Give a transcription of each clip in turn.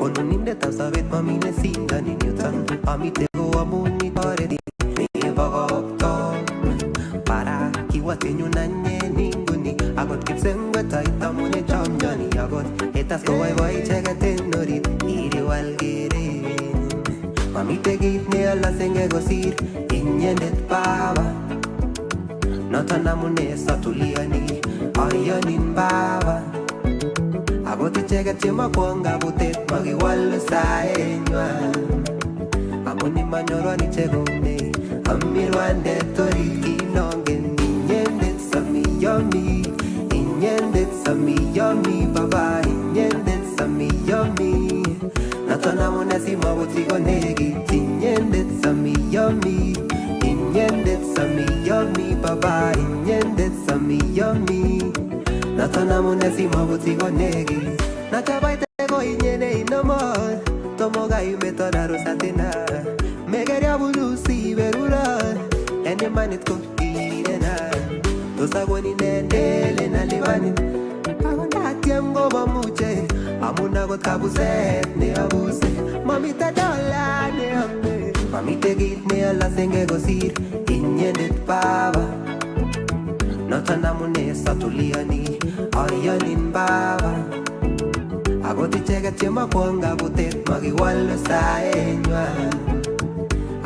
konunindetab sobet mami nesindoni Newton amite ko amun itoreti mebokokto para kiwatenyu nanyeni nguni akot kipsengwet aitamune chamyoni akot etas koboiboi icheket en orit iriwal keret mamite kit nealasenge kosir inyendet baba noton amune satuliani ayonin baba akot icheket chemakwong kabutet makiwalu saenywan amun imanyorwan ichek komie amirwandet orit kinongen inyendet samiyomi inyendet samiyomi baba inyendet samiyomi noton amune simabuti konekit inyendet samiyomi inyendet samiyomi baba inyendet samiyomi noton amune simabuti konekit nachabaite ko inyene inomon tomo kaimeto darusatina mekeria bulusi berura en imanit ko irena tosakoni nendele nalibanin akondatiem kobomuche amun akot kabuset neabuse mamite dola neame mamite kit nealasenge kosir inyendet baba noton amune satuliani ayonin baba akot icheket chemakwong kabutet makiwalu saenywan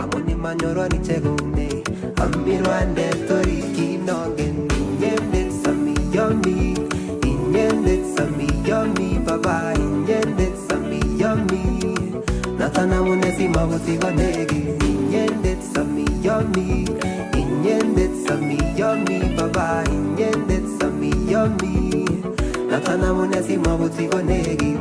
amun imanyorwan ichek komie amirwandet orit kinongen inyendet samiyomi inyendet samiyomi baba inyendet samiyomi noton amune simabuti konekit inyendet samiyomi inyendet samiyomi baba inyendet samiyomi noton amune simabuti konekit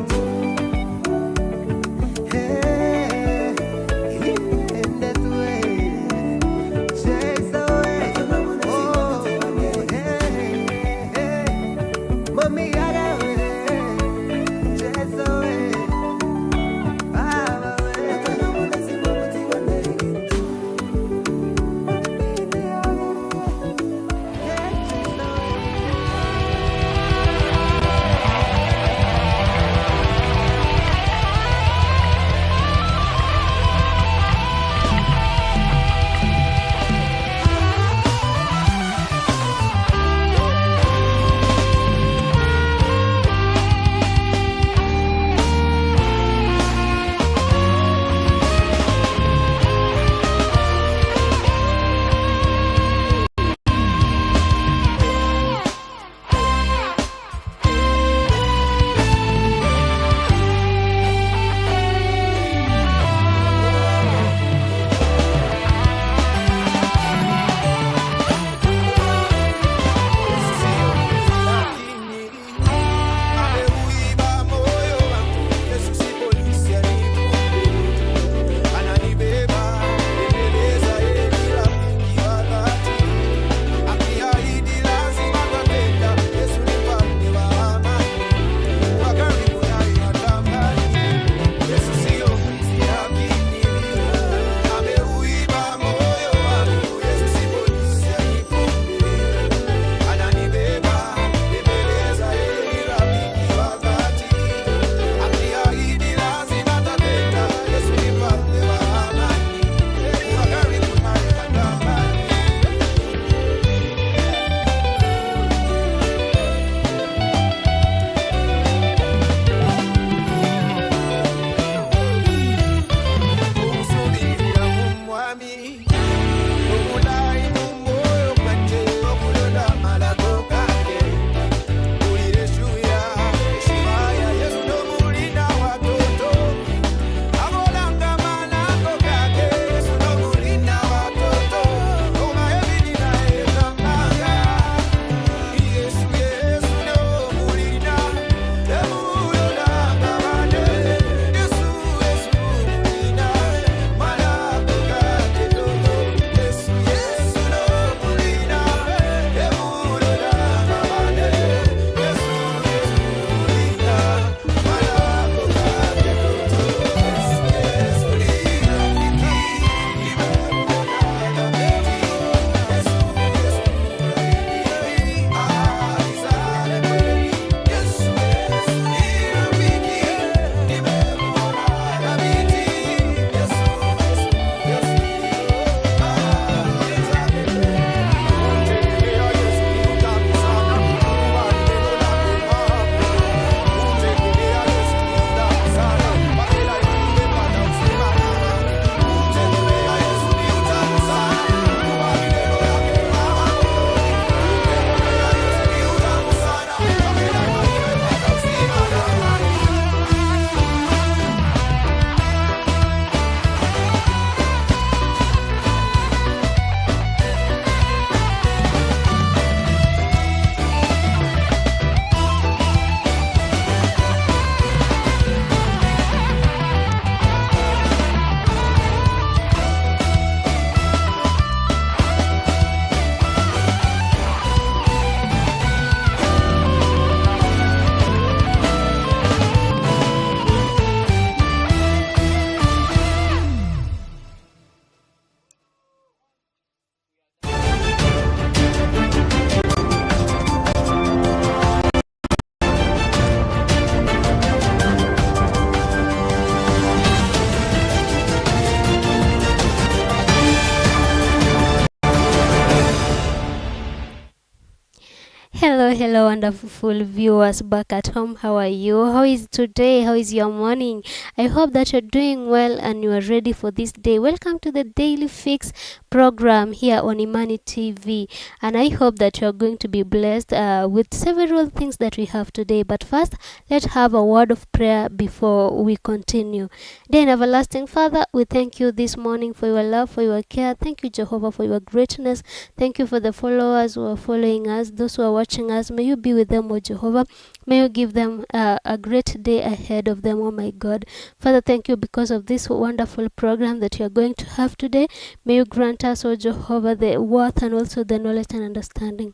hello, wonderful viewers back at home. How are you? How is today? How is your morning? I hope that you're doing well and you are ready for this day. Welcome to the Daily Fix program here on Imani TV. And I hope that you're going to be blessed with several things that we have today. But first, let's have a word of prayer before we continue. Dear and everlasting Father, we thank you this morning for your love, for your care. Thank you, Jehovah, for your greatness. Thank you for the followers who are following us, those who are watching us. May you be with them, O Jehovah. May you give them a great day ahead of them, oh my God. Father, thank you because of this wonderful program that you are going to have today. May you grant us, O Jehovah, the worth and also the knowledge and understanding.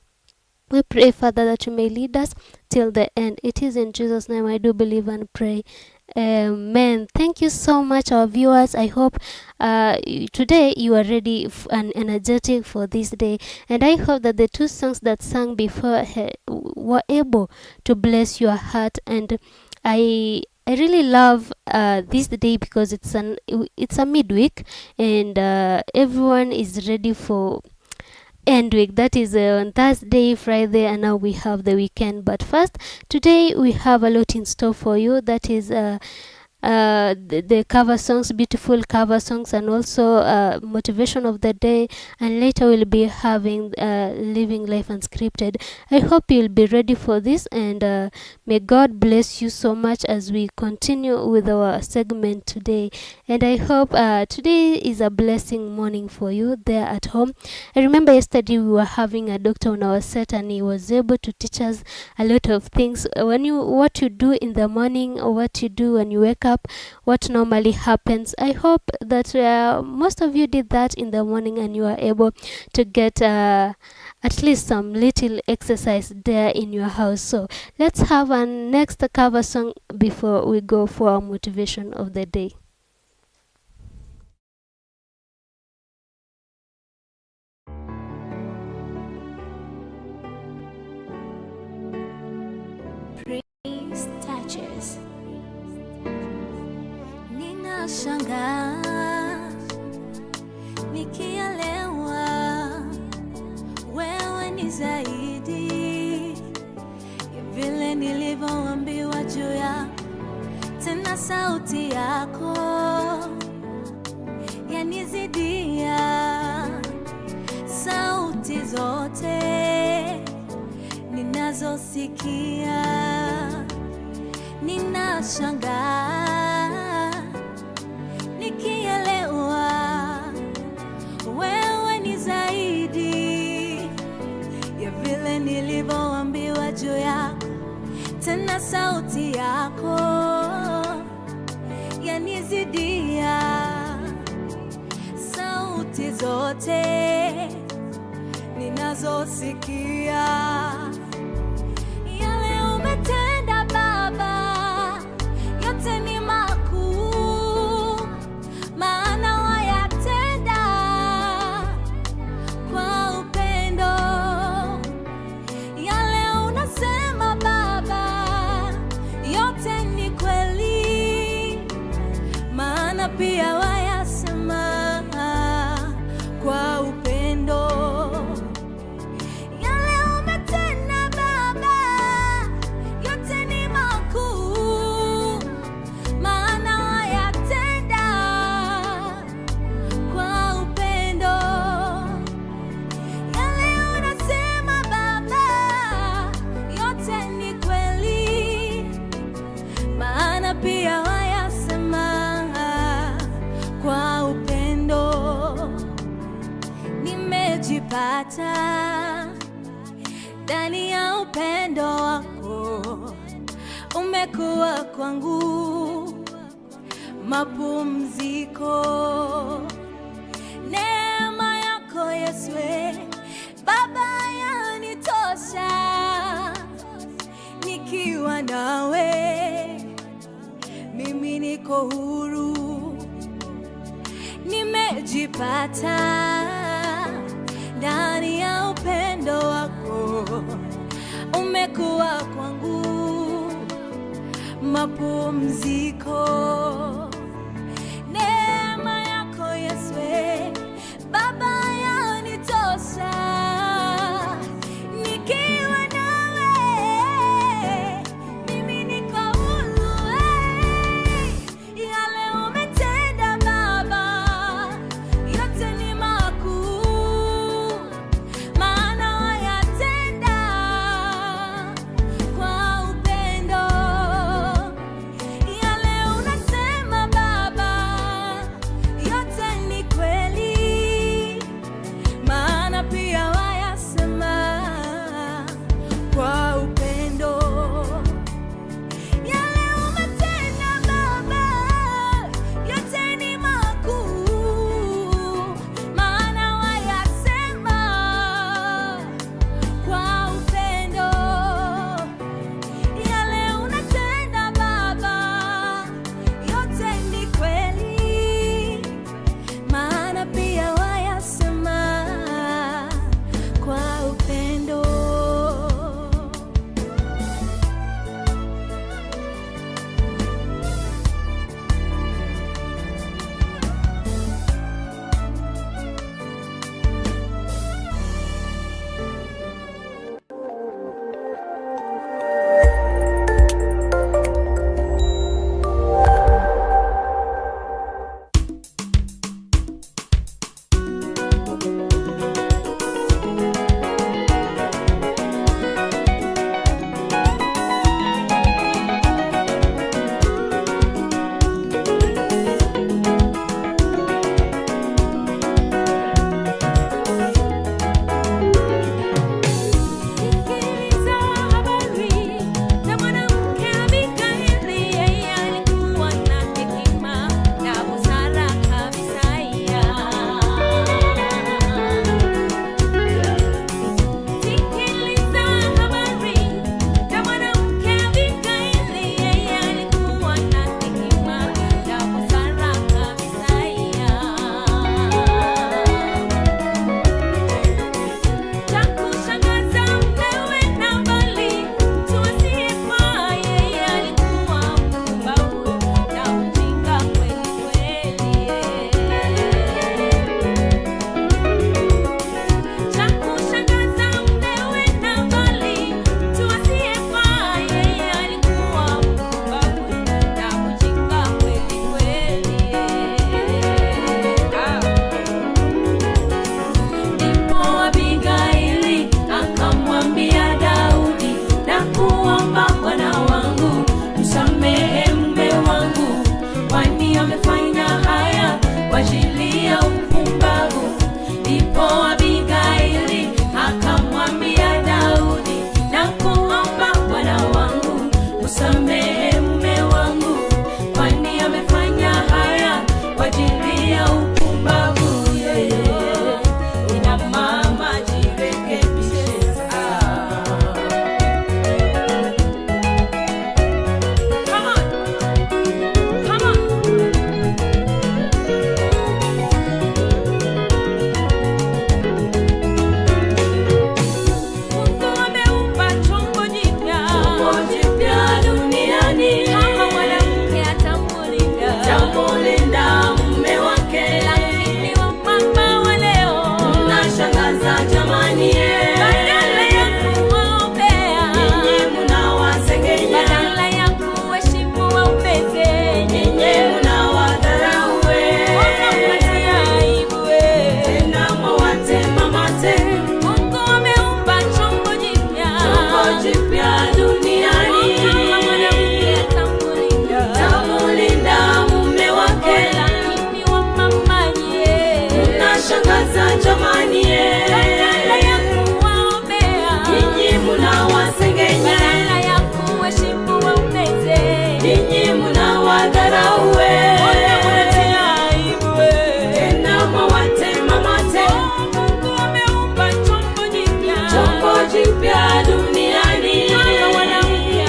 We pray, Father, that you may lead us till the end. It is in Jesus' name I do believe and pray. Amen. Thank you so much, our viewers. I hope today you are ready and energetic for this day. And I hope that the two songs that sang before were able to bless your heart. And I really love this day because it's a midweek and everyone is ready for end week. That is on Thursday, Friday, and now we have the weekend. But first, today we have a lot in store for you. That is the cover songs, beautiful cover songs, and also motivation of the day. And later we'll be having living life unscripted. I hope you'll be ready for this, and may God bless you so much as we continue with our segment today. And I hope today is a blessing morning for you there at home. I remember yesterday we were having a doctor on our set, and he was able to teach us a lot of things. What you do in the morning, or what you do when you wake up, what normally happens. I hope that most of you did that in the morning and you are able to get at least some little exercise there in your house. So let's have a next cover song before we go for our motivation of the day. Praise touches. Ninashangaa nikielewa wewe ni zaidi ya vile nilivyoambiwa juu ya, tena sauti yako yanizidia sauti zote ninazosikia. Ninashangaa nikielewa wewe ni zaidi ya vile nilivyoambiwa juu yako, tena sauti yako yanizidia sauti zote ninazosikia. Yale umetenda Baba yote ni makuu, maana wayatenda kwa upendo. Yale unasema Baba yote ni kweli, maana pia wayasema kwa upendo. Yale umetenda Baba yote ni makuu, maana wayatenda kwa upendo. Yale unasema Baba yote ni kweli, maana pia wayasema kwa upendo. Nimejipata ndani ya upendo wako, umekuwa kwangu mapumziko. Neema yako Yesu Baba yanitosha, nikiwa nawe mimi niko huru. Nimejipata ndani ya upendo wako, umekuwa kwangu mapumziko. Neema yako Yesu Baba yanitosha, nikiwa nawe amefanya haya kwa ajili ya upumbavu. Ndipo Abigaili akamwambia Daudi, nakuomba Bwana wangu, usamehe mume wangu, kwani amefanya haya kwa ajili ya upumbavu. Ina mama jirekebishe. Come on. Come on. Mungu ameumba chombo jipya duniani. Kama mwanamke atamulinda mume wake. Lakini wamama wa leo mnashangaza jamani, badala ya kuwaombea nyinyi mnawasengenya, badala ya kuheshimu waume zenu nyinyi mnawadharau. Wanampatia aibu, tena mwawatema mate. Mungu ameumba chombo jipya duniani. Kama mwanamke atamulinda mume wake. Lakini wamama nyie mnashangaza jamani, badala ya kuwaombea nyinyi mnawasengenya, badala ya kuheshimu waume zenu nyinyi mnawadharau. Wanampatia aibu, tena mwawatema mate. Mungu ameumba chombo jipya duniani. Kama mwanamke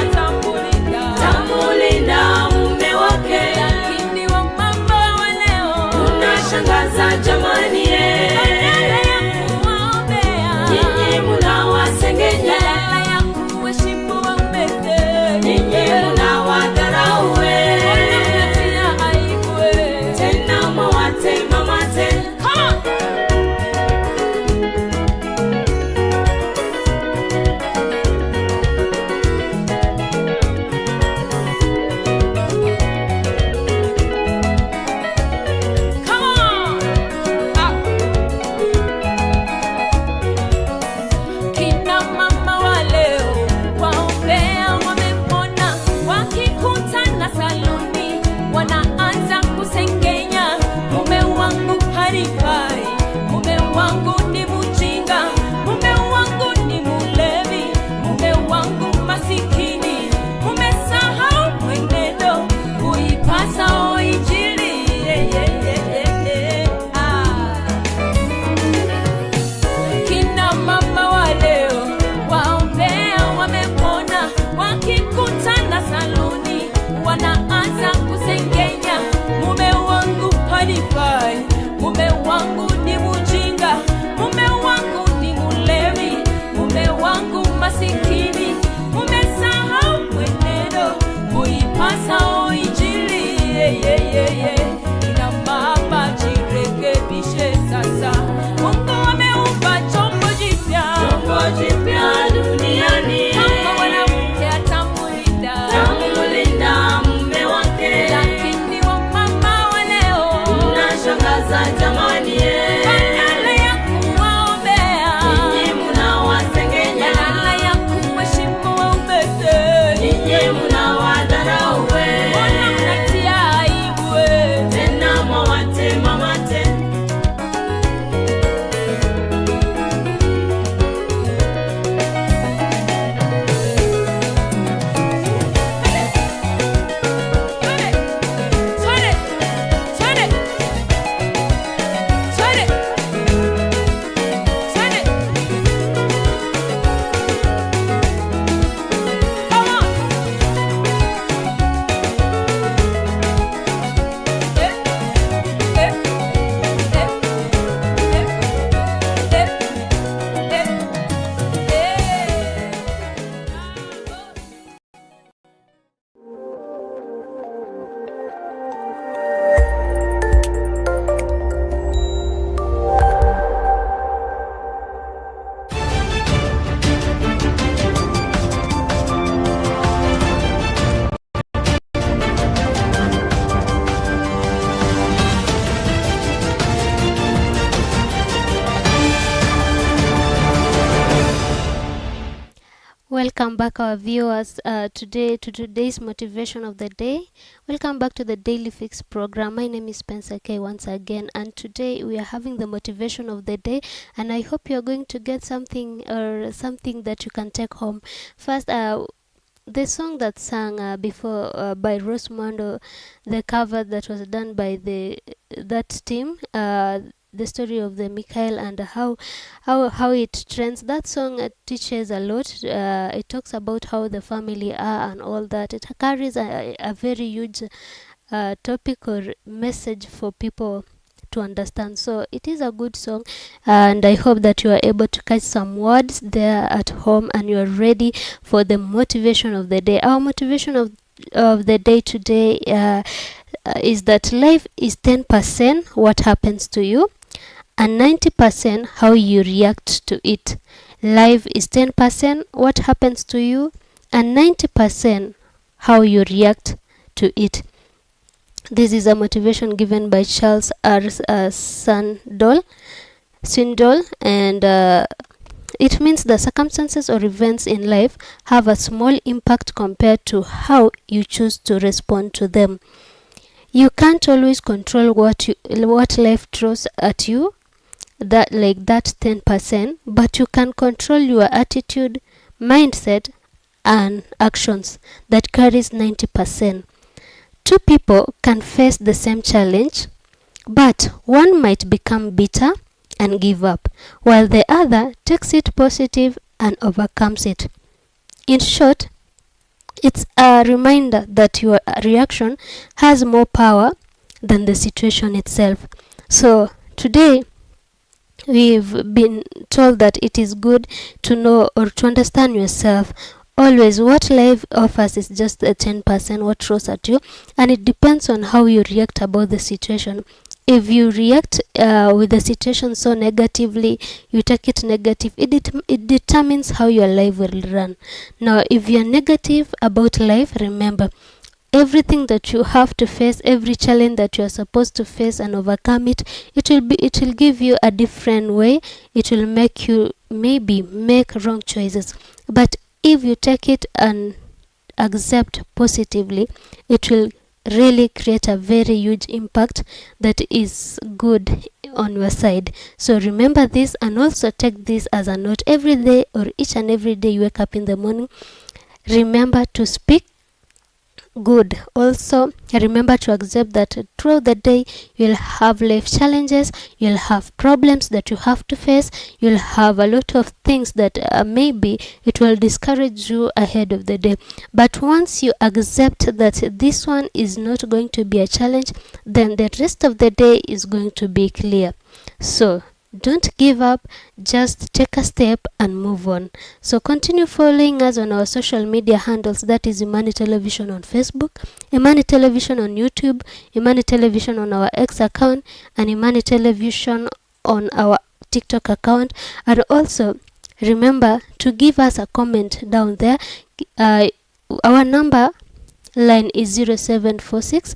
atamulinda mume wake. Lakini wamama wa leo mnashangaza jamani, badala ya kuwaombea nyinyi mnawasengenya, badala ya kuheshimu waume zenu nyinyi mnawadharau. Wanampatia aibu, tena mwawatema mate. Come on. Come on. Kina mama wa leo waombea wamepona, wakikutana saluni wanaanza kusengenya, mume wangu harifai, mume wangu ni mjinga, mume wangu ni mulevi, mume wangu masikini. Umesahau mwenendo kuipasa Injili. Kina mama wa leo waombea wamepona, wakikutana saluni wanaanza kusengenya, mume wangu halifai, mume wangu ni mjinga, mume wangu ni mulevi, mume wangu masikini. Umesahau mwenendo kuipasa Injili. Ina mama jirekebishe sasa. Mungu ameumba chombo jipya duniani. Kama mwanamke atamulinda mume wake. Lakini wamama wa leo mnashangaza jamani, badala ya kuwaombea nyinyi mnawasengenya, badala ya kuheshimu waume zenu nyinyi mnawadharau. Wanampatia aibu, Welcome back, our viewers, today to today's motivation of the day. Welcome back to the Daily Fix program. My name is Spencer K once again, and today we are having the motivation of the day, and I hope you are going to get something that you can take home. First, the song that sang before by Rose Mondo, the cover that was done by that team, the story of the Mikhail and how it trends. That song teaches a lot. It talks about how the family are and all that. It carries a very huge topic or message for people to understand. So it is a good song, and I hope that you are able to catch some words there at home and you are ready for the motivation of the day. Our motivation of the day today is that life is 10% what happens to you and 90% how you react to it. Life is 10% what happens to you and 90% how you react to it. This is a motivation given by Charles R. Swindoll, and it means the circumstances or events in life have a small impact compared to how you choose to respond to them. You can't always control what life throws at you, that 10%, but you can control your attitude, mindset, and actions that carries 90%. Two people can face the same challenge, but one might become bitter and give up, while the other takes it positive and overcomes it. In short, it's a reminder that your reaction has more power than the situation itself. So today, we've been told that it is good to know or to understand yourself. Always, what life offers is just a 10% what throws at you, and it depends on how you react about the situation. If you react with the situation so negatively, you take it negative, it determines how your life will run. Now, if you're negative about life, remember, everything that you have to face, every challenge that you are supposed to face and overcome it, it will give you a different way. It will make you maybe make wrong choices. But if you take it and accept positively, it will really create a very huge impact that is good on your side. So remember this, and also take this as a note every day, or each and every day you wake up in the morning. Remember to speak good. Also, remember to accept that throughout the day you'll have life challenges, you'll have problems that you have to face, you'll have a lot of things that maybe it will discourage you ahead of the day. But once you accept that this one is not going to be a challenge, then the rest of the day is going to be clear. So don't give up, just take a step and move on. So continue following us on our social media handles, that is Imani Television on Facebook, Imani Television on YouTube, Imani Television on our X account, and Imani Television on our TikTok account. And also remember to give us a comment down there. Our number line is 0746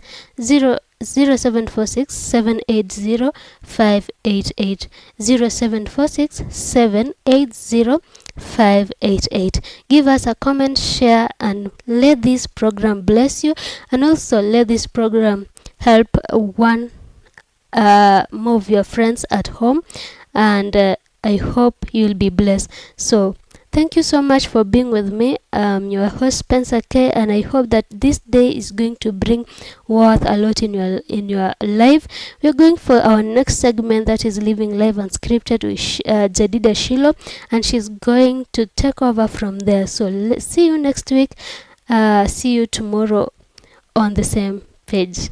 780 588 0746 780 588. Give us a comment, share, and let this program bless you, and also let this program help one more of your friends at home, and I hope you'll be blessed. So thank you so much for being with me. Your host Spencer K, and I hope that this day is going to bring worth a lot in your life. We're going for our next segment, that is Living Live Unscripted with Jedida Shilo, and she's going to take over from there. So let's see you next week. See you tomorrow on the same page.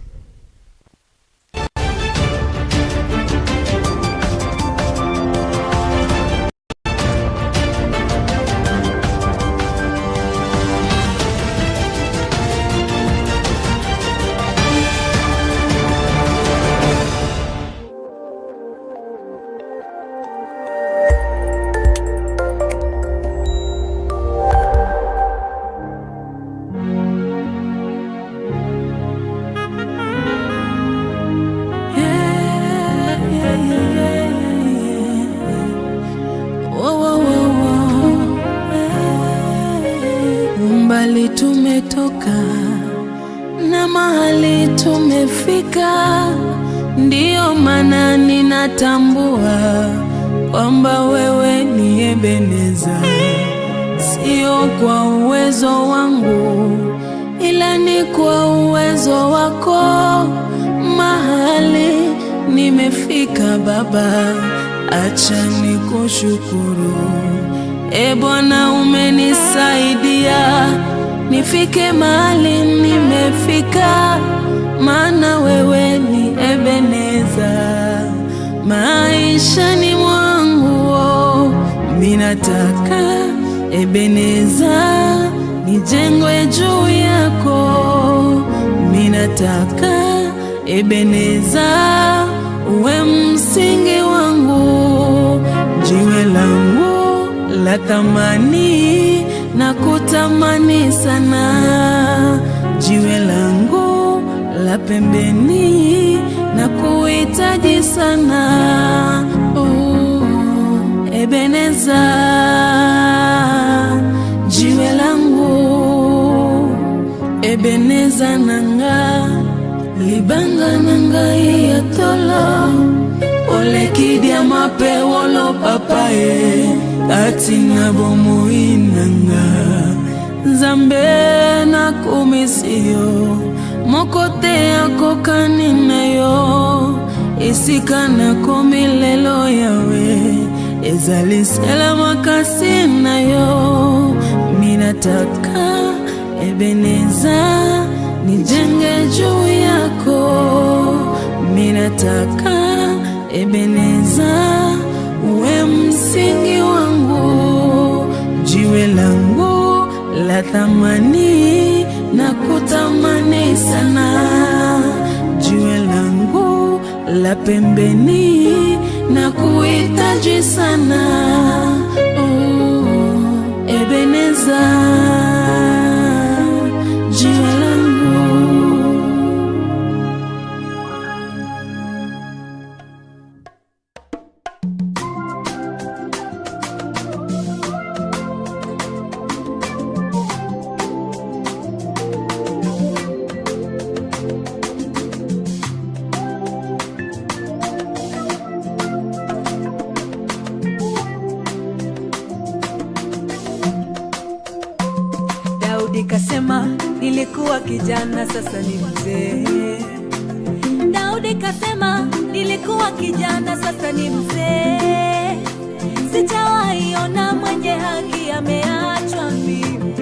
nimefika, ndio maana ninatambua kwamba wewe ni Ebeneza. Sio kwa uwezo wangu, ila ni kwa uwezo wako. Mahali nimefika Baba, acha nikushukuru. Bwana, umenisaidia nifike mahali nimefika, maana wewe ni Ebeneza. Maishani mwangu minataka Ebeneza nijengwe juu yako. Minataka Ebeneza uwe msingi wangu, jiwe langu la thamani na kutamani sana, jiwe langu la pembeni na kuhitaji sana. Ebeneza, jiwe langu, Ebeneza nanga, libanga nanga ya tolo, ole kidia mape wolo papaye, atina bomo inanga, Zambe na kumisio, mokote yako kanina yo, isikana komilelo yawe, ezali selama kasina yo. Minataka Ebeneza nijenge juu yako. Minataka Ebeneza uwe msingi wangu, jiwe langu la thamani na kutamani sana, jiwe langu la pembeni na kuhitaji sana. Ebeneza, jiwe langu. Daudi kasema nilikuwa kijana sasa ni mzee. Daudi kasema nilikuwa kijana sasa ni mzee. Sijawahi ona mwenye haki ameachwa mimi,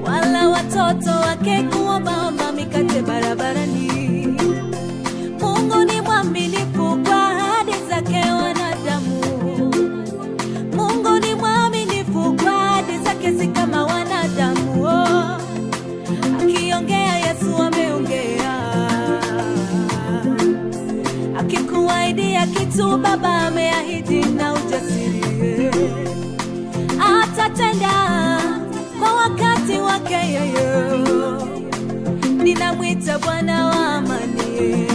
wala watoto wake kuomba mikate barabarani. Mungu ni mwaminifu kwa ahadi zake wanadamu. Mungu ni mwaminifu kwa ahadi zake, si kama wanadamu. Akiongea Yesu ameongea, akikuahidia kitu Baba ameahidi na ujasiri atatenda kwa wakati wake yeye. Ninamwita Bwana wa amani,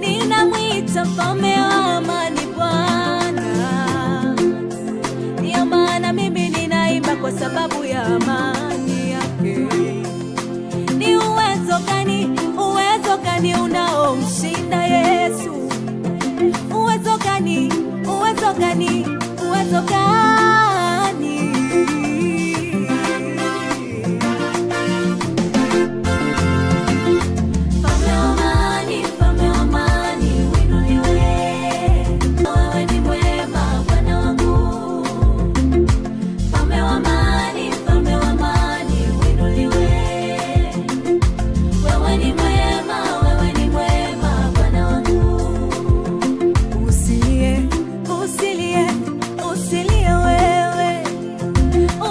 ninamwita mfalme wa amani Bwana. Ndiyo maana mimi ninaimba kwa sababu ya amani yake. Ni uwezo gani unaomshinda Yesu? Uwezo gani? Mfalme wa amani, uinuliwe. Wewe ni mwema Bwana wangu. Mfalme wa amani, uinuliwe. Wewe ni mwema Bwana wangu. Usilie wewe,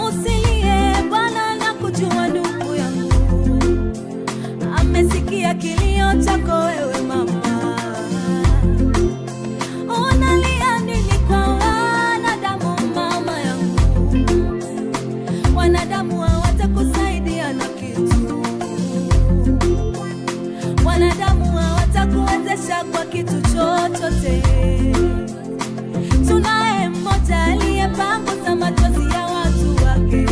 usilie. Bwana nakujua ndugu yangu, amesikia kilio chako wewe mama. Unalia nini kwa wanadamu mama yangu? Wanadamu hawatakusaidia na kitu, wanadamu hawatakuwezesha kwa kitu chochote. Tunaye mmoja aliyepangusa machozi ya watu wake,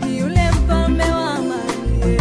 ni yule mfalme wa amani.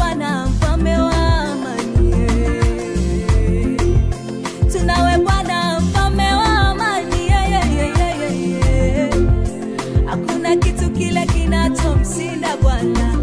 Bwana mfalme wa amani. Tunawe Bwana mfalme wa amani. Hakuna kitu kile kinachomshinda Bwana.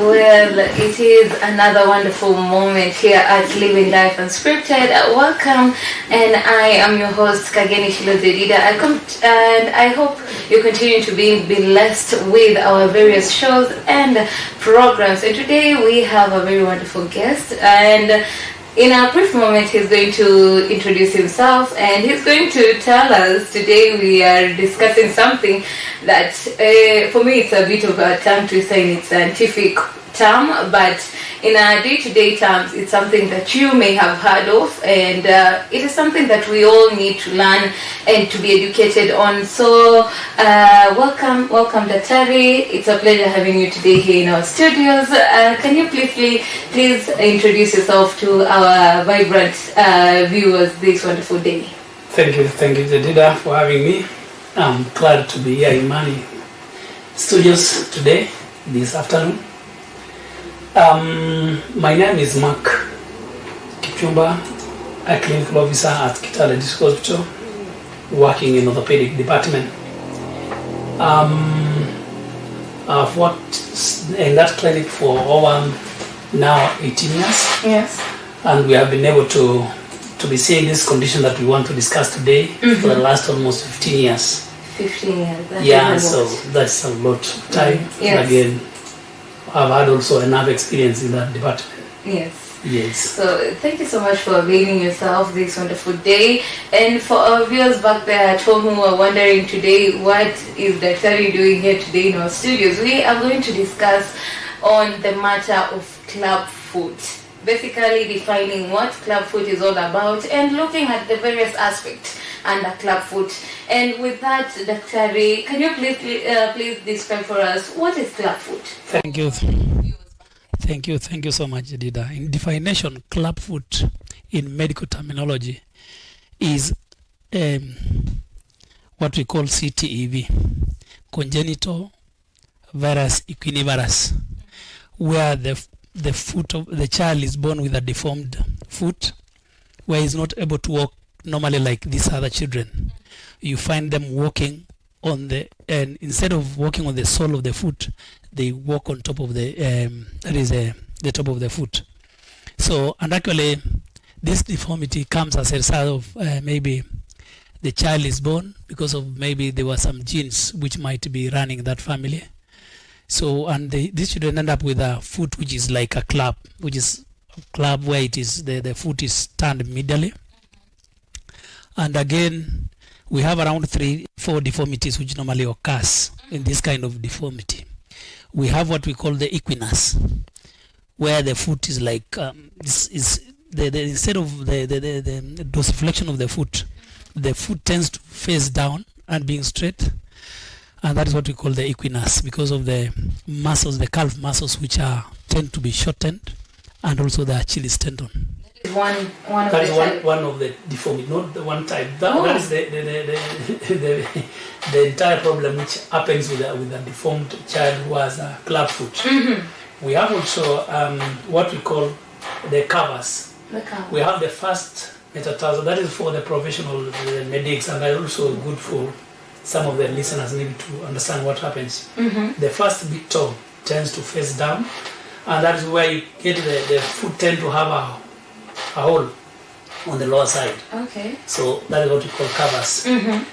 Well, it is another wonderful moment here at Living Life Unscripted. Welcome, and I am your host, Kageni Shilozedida. And I hope you continue to be blessed with our various shows and programs. And today we have a very wonderful guest, and in a brief moment he's going to introduce himself, and he's going to tell us. Today we are discussing something that for me it's a bit of a tongue twister in its scientific term, but in our day-to-day terms it's something that you may have heard of, and it is something that we all need to learn and to be educated on. So welcome Daktari. It's a pleasure having you today here in our studios. Can you please introduce yourself to our vibrant viewers this wonderful day? Thank you Jedida for having me. I'm glad to be here in Mani Studios today, this afternoon. My name is Mark Kipchumba, a clinical officer at Kitale District Hospital, working in orthopedic department. I've worked in that clinic for over now 18 years. Yes. And we have been able to be seeing this condition that we want to discuss today for the last almost 15 years. 15 years. So that's a lot of time. Yes. And again, I've had also enough experience in that department. Yes. So thank you so much for availing yourself this wonderful day. And for our viewers back there at home who are wondering today, what is Daktari doing here today in our studios? We are going to discuss on the matter of club foot. Basically defining what club foot is all about and looking at the various aspects under club foot. And with that, Daktari, can you please describe for us what is club foot? Thank you so much, Dida. In definition, club foot in medical terminology is what we call CTEV, congenital varus equinivarus, where the foot of the child is born with a deformed foot, where he's not able to walk normally like these other children. You find them walking on and instead of walking on the sole of the foot, they walk on top of the top of the foot. So, and actually this deformity comes as a result of maybe the child is born because of maybe there were some genes which might be running in that family. So, and these children end up with a foot which is like a club, which is club where it is the foot is turned medially. And again, we have around 3-4 deformities which normally occurs in this kind of deformity. We have what we call the equinus, where the foot is like instead of the dorsiflexion of the foot tends to face down and being straight, and that is what we call the equinus because of the muscles, the calf muscles, which tend to be shortened, and also the Achilles tendon. One That is one of the deformity, not the one type. That is the entire problem which happens with a deformed child who has a club foot. Mm-hmm. We have also what we call the covers. We have the first metatarsal. That is for the professional medics, and also good for some of the listeners maybe to understand what happens. Mm-hmm. The first big toe tends to face down, and that is where you get the foot tend to have a hole on the lower side. Okay. So that is what we call covers. Mm-hmm.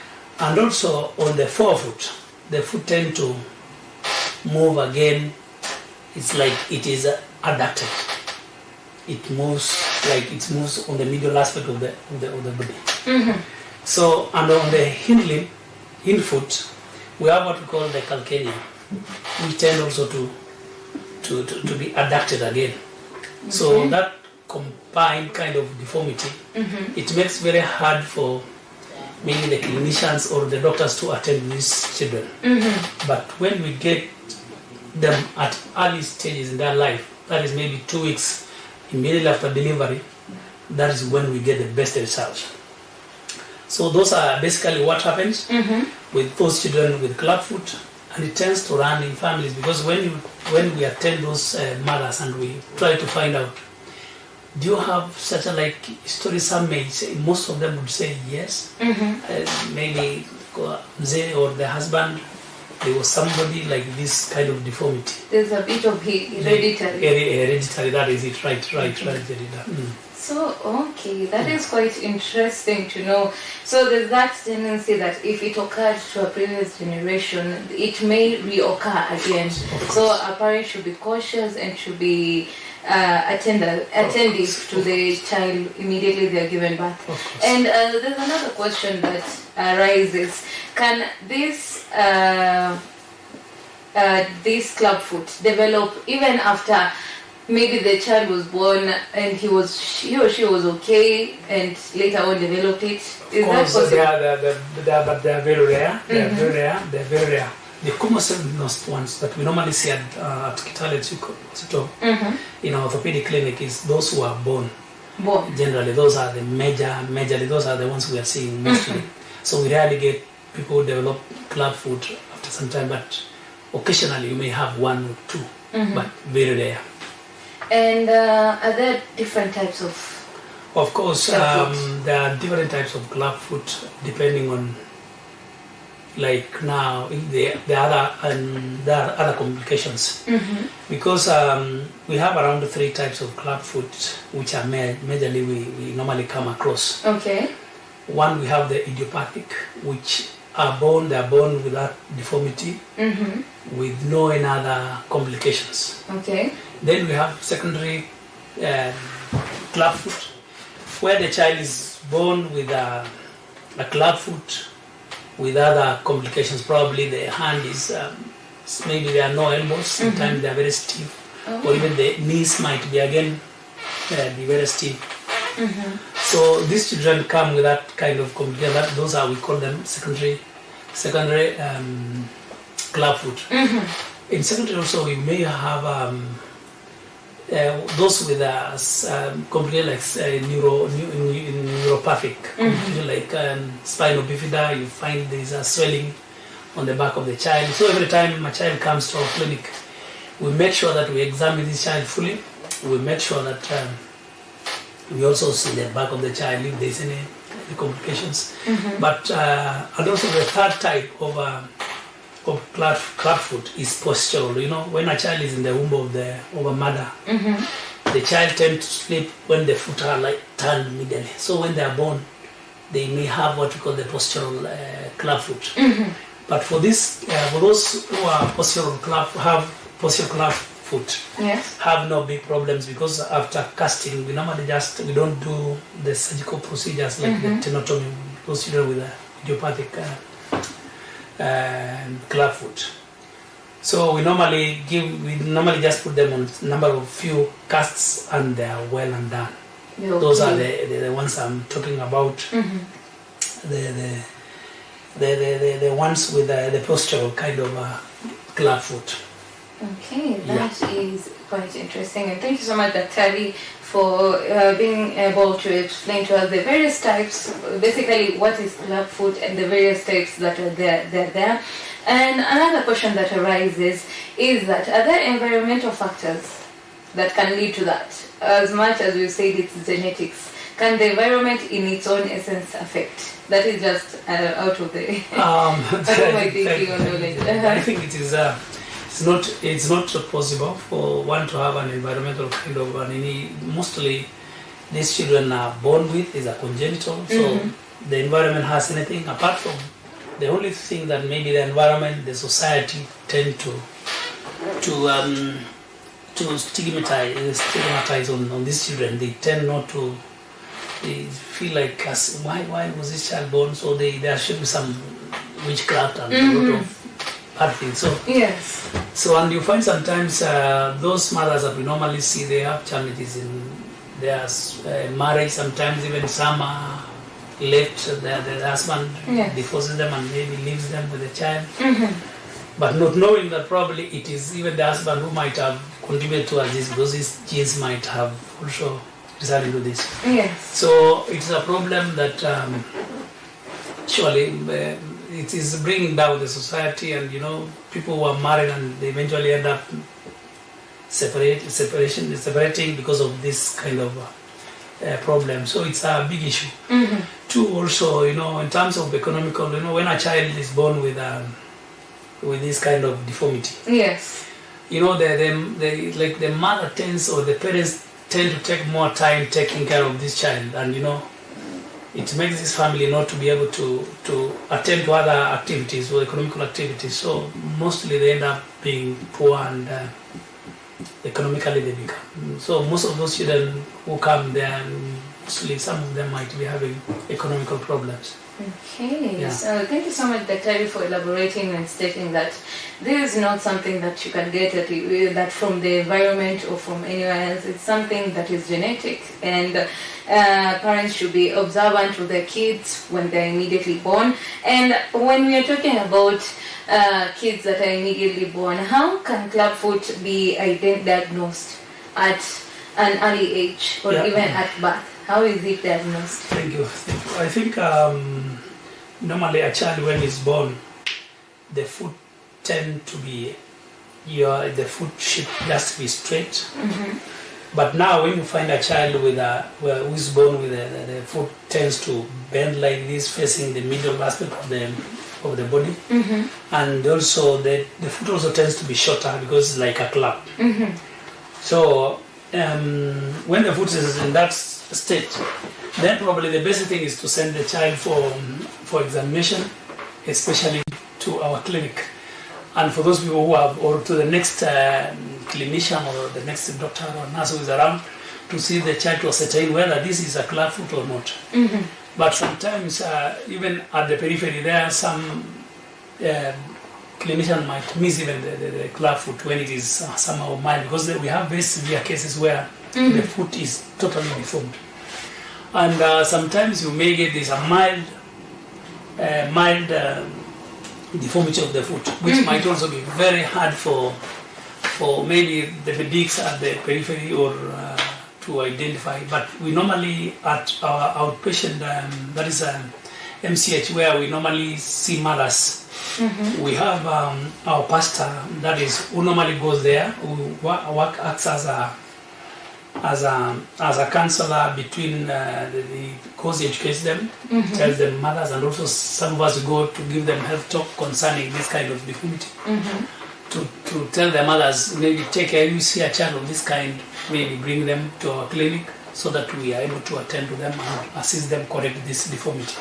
And also on the forefoot, the foot tend to move again. It's like it is adapted. It moves like it moves on the middle aspect of the body. Mm-hmm. So and on the hind foot, we have what we call the calcaneum. We tend also to be adapted again. Okay. So that combined kind of deformity, mm-hmm. it makes very hard for maybe the clinicians or the doctors to attend these children. Mm-hmm. But when we get them at early stages in their life, that is maybe 2 weeks immediately after delivery, that is when we get the best results. So those are basically what happens mm-hmm. with those children with clubfoot, and it tends to run in families because when we attend those mothers and we try to find out, do you have such a story? Some may say, most of them would say yes. Mm-hmm. Maybe they or the husband, there was somebody like this kind of deformity. There's a bit of hereditary. Hereditary, that is it, right. Mm. So, okay, that is quite interesting to know. So there's that tendency that if it occurred to a previous generation, it may reoccur again. So a parent should be cautious and should be attentive to the child immediately they are given birth. And there's another question that arises: can this clubfoot develop even after maybe the child was born and he or she was okay and later on developed it? Is that possible? But they are very rare. They're very rare. The commonest ones that we normally see at Kitale Hospital in our orthopedic clinic is those who are born. Generally, those are the majorly those are the ones we are seeing mostly. So we rarely get people who develop clubfoot after some time, but occasionally you may have 1 or 2, but very rare. And are there different types of? Of course, there are different types of clubfoot depending on. Like now, there are other complications because we have around 3 types of clubfoot which are majorly we normally come across. Okay. One, we have the idiopathic, which are born with that deformity with no any other complications. Okay. Then we have secondary clubfoot, where the child is born with a clubfoot with other complications. Probably the hand is maybe there are no elbows, sometimes they are very stiff, or even the knees might be again be very stiff. So these children come with that kind of complication. Those are, we call them secondary clubfoot. In secondary also we may have those with complication like neuropathic, like spinal bifida. You find there is a swelling on the back of the child. So every time a child comes to our clinic, we make sure that we examine this child fully. We make sure that we also see the back of the child if there is any complications. But and also the third type of clubfoot is postural. You know, when a child is in the womb of a mother, the child tends to sleep when the foot are turned medially. So when they are born, they may have what we call the postural clubfoot. But for this, for those who are postural clubfoot, foot Yes. have no big problems, because after casting we normally we don't do the surgical procedures like the tenotomy, those children with a idiopathic club foot. So we normally just put them on number of few casts and they are well and done. Okay. Those are the ones I'm talking about. The ones with the postural kind of club foot. Okay, that is quite interesting, and thank you so much, Dr. for being able to explain to us the various types, basically what is club foot and the various types that are there. And another question that arises is that are there environmental factors that can lead to that? As much as we said it's genetics, can the environment in its own essence affect? That is just out of the out of my thinking or knowledge. I think it is. It's not possible for one to have an environmental kind of mostly these children are born with is a congenital, so the environment has anything apart from the only thing that maybe the environment, the society tend to stigmatize on these children. They tend not to. They feel like why was this child born? So there should be some witchcraft and a lot of bad things. So yes. So and you find sometimes those mothers that we normally see, they have challenges in their marriage. Sometimes even some are left, the husband divorces them and maybe leaves them with the child. But not knowing that probably it is even the husband who might have contributed towards this, because his genes might have also resulted into this. Yes. So it's a problem that surely it is bringing down the society, and people who are married and they eventually end up separating because of this kind of problem. So it's a big issue. Two, also, in terms of economical, when a child is born with this kind of deformity, yes, the mother tends, or the parents tend to take more time taking care of this child, and it makes this family not to be able to attend to other activities or economical activities. So mostly they end up being poor, and economically they become. So most of those children who come there, mostly some of them might be having economical problems. Okay, Yeah. so thank you so much, Dr. for elaborating and stating that this is not something that you can get that from the environment or from anywhere else. It's something that is genetic, and parents should be observant of their kids when they're immediately born. And when we are talking about kids that are immediately born, how can clubfoot be diagnosed at an early age or even at birth? How is it diagnosed? Thank you. I think normally a child when he's born, the foot tend to be, the foot should just be straight. But now when you find a child who is born with the foot tends to bend like this, facing the middle aspect of the body, and also the foot also tends to be shorter because it's like a club. So when the foot is in that state, then probably the best thing is to send the child for examination, especially to our clinic. And for those people who have, or to the next clinician or the next doctor or nurse who is around, to see the child to ascertain whether this is a club foot or not. But sometimes, even at the periphery, there are some clinician might miss even the club foot when it is somehow mild, because we have very severe cases where the foot is totally deformed. And sometimes you may get this mild deformity of the foot, which might also be very hard for maybe the pedics at the periphery or to identify. But we normally at our outpatient, that is MCH, where we normally see mothers. We have our pastor, that is, who normally goes there, who acts as a counselor between because he educates them, tells them mothers, and also some of us go to give them health talk concerning this kind of deformity. To tell the mothers, maybe take care, you see a child of this kind, maybe bring them to our clinic, so that we are able to attend to them and assist them correct this deformity.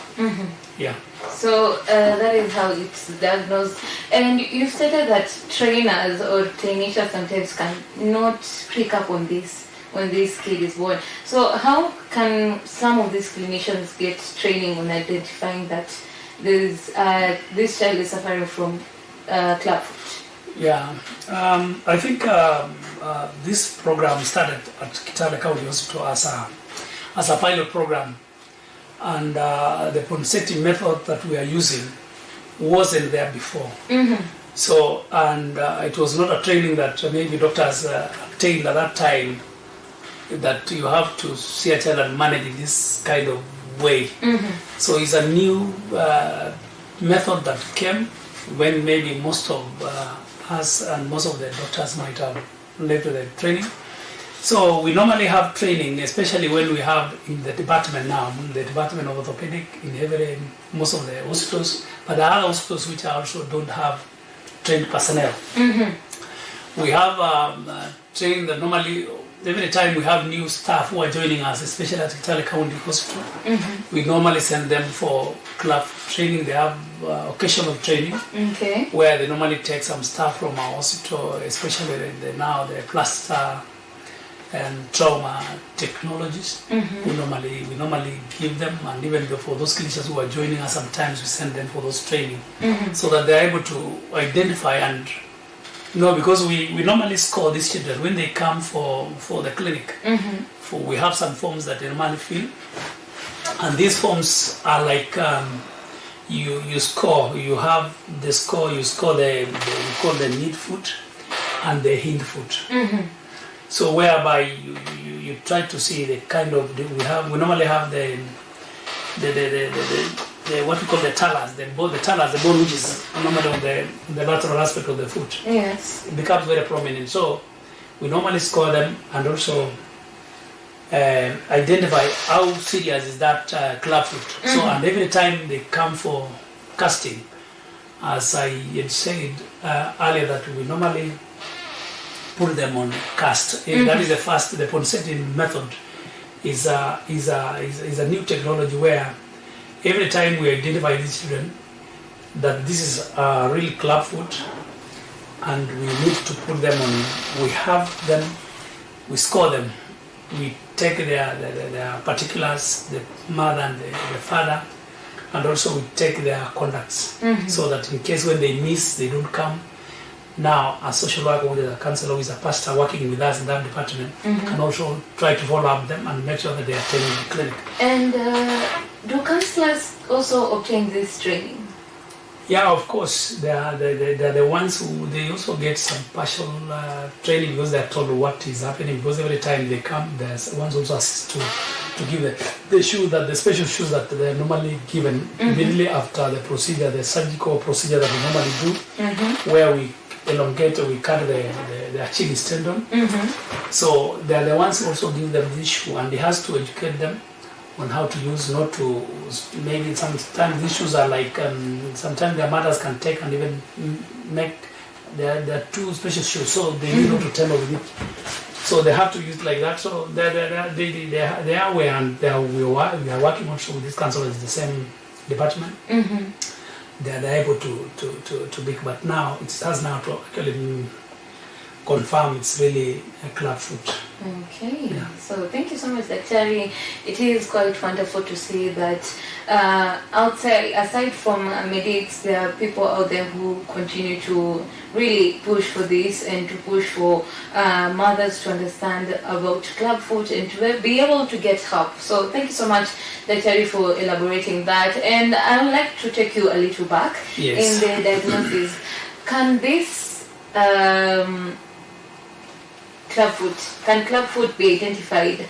Yeah. So that is how it's diagnosed. And you've stated that trainers or clinicians sometimes can not pick up on this when this kid is born. So how can some of these clinicians get training on identifying that this child is suffering from clubfoot? Yeah, I think this program started at Kitale County Hospital as a pilot program, and the ponseti method that we are using wasn't there before. So, and it was not a training that maybe doctors obtained at that time, that you have to see a child and manage in this kind of way. So it's a new method that came when maybe most of us and most of the doctors might have left the training. So we normally have training, especially when we have in the department now, the Department of Orthopedic in most of the hospitals, but there are other hospitals which also don't have trained personnel. We have training that normally every time we have new staff who are joining us, especially at Kitale County Hospital, we normally send them for club training. They have occasional training where they normally take some staff from our hospital, especially now the plaster and trauma technologies. We normally give them, and even for those clinicians who are joining us, sometimes we send them for those training so that they're able to identify and because we normally score these children when they come for the clinic. We have some forms that they normally fill, and these forms are like you score. You have the score. You score we call the mid foot and the hind foot. So whereby you try to see the kind of we normally have the what we call the talus, the bone which is normally on the lateral aspect of the foot. Yes. It becomes very prominent. So we normally score them and also identify how serious is that clubfoot. So and every time they come for casting, as I had said earlier, that we normally put them on cast. That is the ponseti method is a new technology where every time we identify these children that this is a real clubfoot and we need to put them on, we score them, we take their particulars, the mother and the father, and also we take their contacts so that in case when they miss, they don't come. Now, a social worker or a counselor who is a pastor working with us in that department can also try to follow up them and make sure that they are attending the clinic. And do counselors also obtain this training? Yeah, of course. They are the ones who they also get some partial training because they are told what is happening. Because every time they come, there's ones also assist to give the special shoes that they are normally given immediately after the procedure, the surgical procedure that we normally do, where we elongate or we cut the Achilles tendon. So they are the ones who also give them this shoe, and they has to educate them on how to use, not to, maybe sometimes these shoes are like, sometimes their mothers can take and even make, they're two special shoes, so they need not to tamper with it. So they have to use like that. So they are aware, and we are working also with this counselors in the same department. They're able to pick, but now it has now to actually confirm it's really a clubfoot. Okay, so thank you so much, Daktari. It is quite wonderful to see that outside, aside from medics, there are people out there who continue to really push for this and to push for mothers to understand about clubfoot and to be able to get help. So thank you so much, Daktari, for elaborating that. And I would like to take you a little back in the diagnosis. Can this clubfoot be identified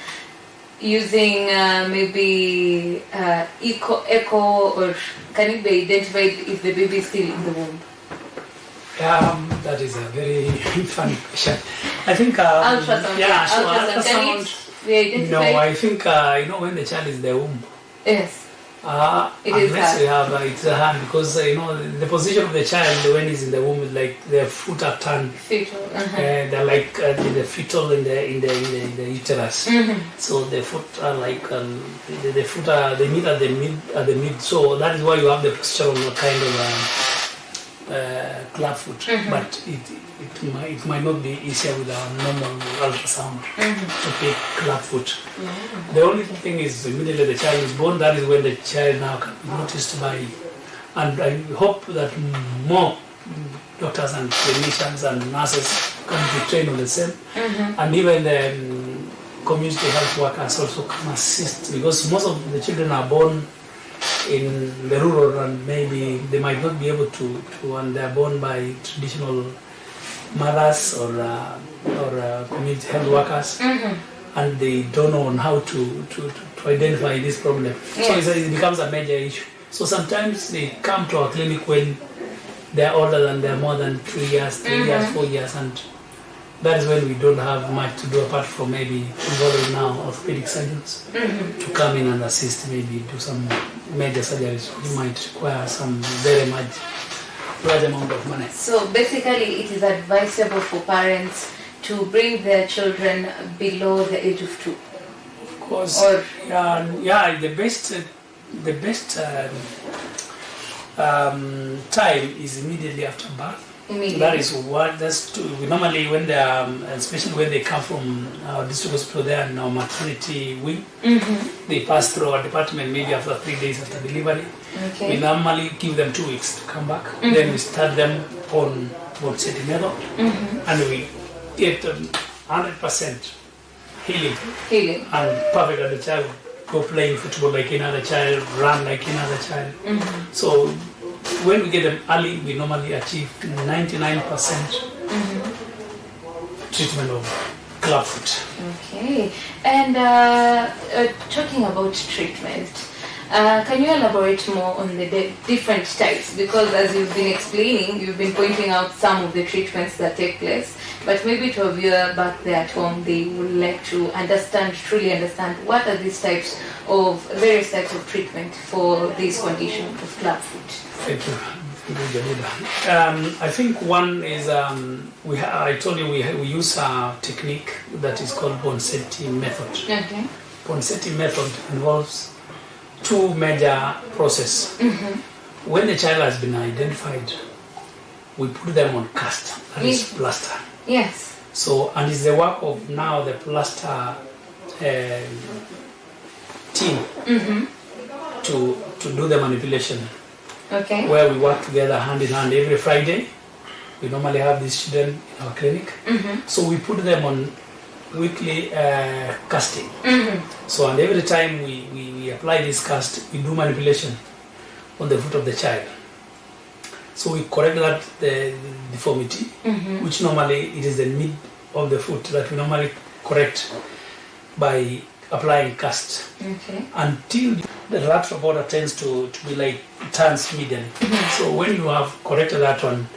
using maybe echo, or can it be identified if the baby is still in the womb? That is a very funny question. I think ultrasound. Yeah, ultrasound. ultrasound. Can it be identified? No, I think when the child is in the womb. Yes. It is unless hard. we have it's a hand because the position of the child when he's in the womb is like their foot are turned. Fetal. They're like in the fetal in the uterus. So the foot are like the foot are they meet at the mid. So that is why you have the posture of a kind of club foot. But it might not be easier with a normal ultrasound to pick club foot. The only thing is immediately the child is born. That is when the child now can be noticed by, and I hope that more doctors and clinicians and nurses can be trained on the same, and even the community health workers also can assist because most of the children are born in the rural and maybe they might not be able to and they are born by traditional mothers or community health workers, and they don't know on how to identify this problem. Yes. So it becomes a major issue. So sometimes they come to our clinic when they are older than they are more than 3 years, 3 years, 4 years, and that is when we don't have much to do apart from maybe involving now orthopedic surgeons to come in and assist, maybe do some major surgeries. You might require some very much large amount of money. So basically, it is advisable for parents to bring their children below the age of 2. Of course, Or- the best time is immediately after birth. Immediately. That is what we normally when they are, especially when they come from our district hospital, they are in our maternity wing. They pass through our department maybe after 3 days after delivery. Okay. We normally give them 2 weeks to come back. Then we start them on Bonseti method, and we get 100% healing Healing. and perfect at the child. Go playing football like another child, run like another child. So when we get them early, we normally achieve 99% treatment of clubfoot. Okay. And talking about treatment, can you elaborate more on the different types? Because as you've been explaining, you've been pointing out some of the treatments that take place, but maybe to a viewer back there at home, they would like to truly understand what are these various types of treatment for this condition of clubfoot. Thank you. I think one is I told you we use a technique that is called Bonseti method. Okay. Bonseti method involves 2 major processes. When the child has been identified, we put them on cast, that is plaster. Yes. So, and it's the work of now the plaster team to do the manipulation, Okay. where we work together hand in hand every Friday. We normally have these children in our clinic. So we put them on weekly casting. So, and every time we apply this cast, we do manipulation on the foot of the child. So we correct that the deformity, which normally it is the mid of the foot that we normally correct by applying cast. Okay. Until the lateral border tends to be like turns medially. So when you have corrected that one,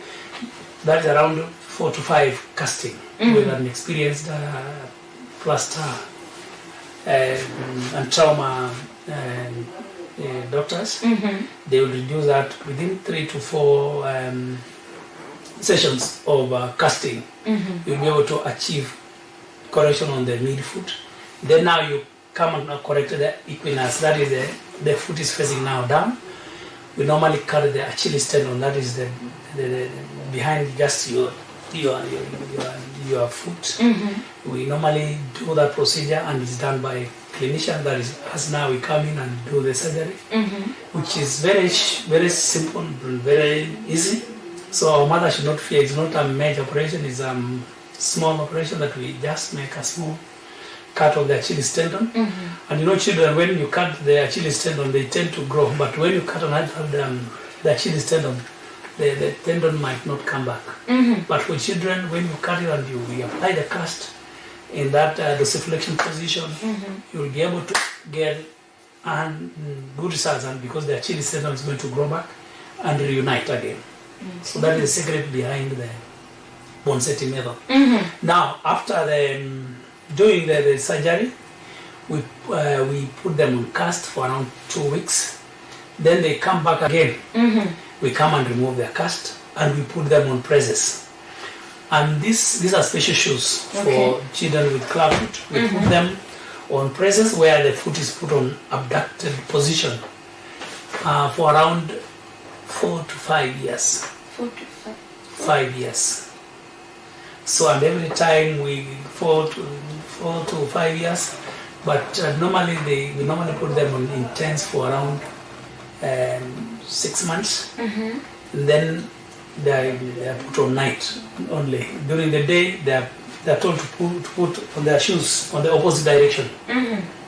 that's around 4 to 5 casting with an experienced plaster and trauma doctors. They will reduce that within 3 to 4 sessions of casting. You'll be able to achieve correction on the midfoot. Then now you come and correct the equinus, that is the foot is facing now down. We normally cut the Achilles tendon, that is the behind just your foot. We normally do that procedure and it's done by a clinician. That is, as now we come in and do the surgery, which is very simple and very easy. So our mother should not fear. It's not a major operation. It's a small operation that we just make a small cut of the Achilles tendon. And you know, children, when you cut the Achilles tendon, they tend to grow. But when you cut the Achilles tendon, the tendon might not come back. But for children, when you cut it and you apply the cast in that dorsiflexion position, you will be able to get good results, and because the Achilles tendon is going to grow back and reunite again. So that is the secret behind the Bonseti method. Now, after doing the surgery, we put them on cast for around 2 weeks. Then they come back again. We come and remove their cast and we put them on presses. And these are special shoes for children with clubfoot. We put them on presses where the foot is put on abducted position for around 4 to 5 years. 4 to 5. 5 years. So, and every time we 4 to 5 years, but normally we normally put them on intense for around 6 months. And then they are put on night only. During the day, they are told to put on their shoes on the opposite direction.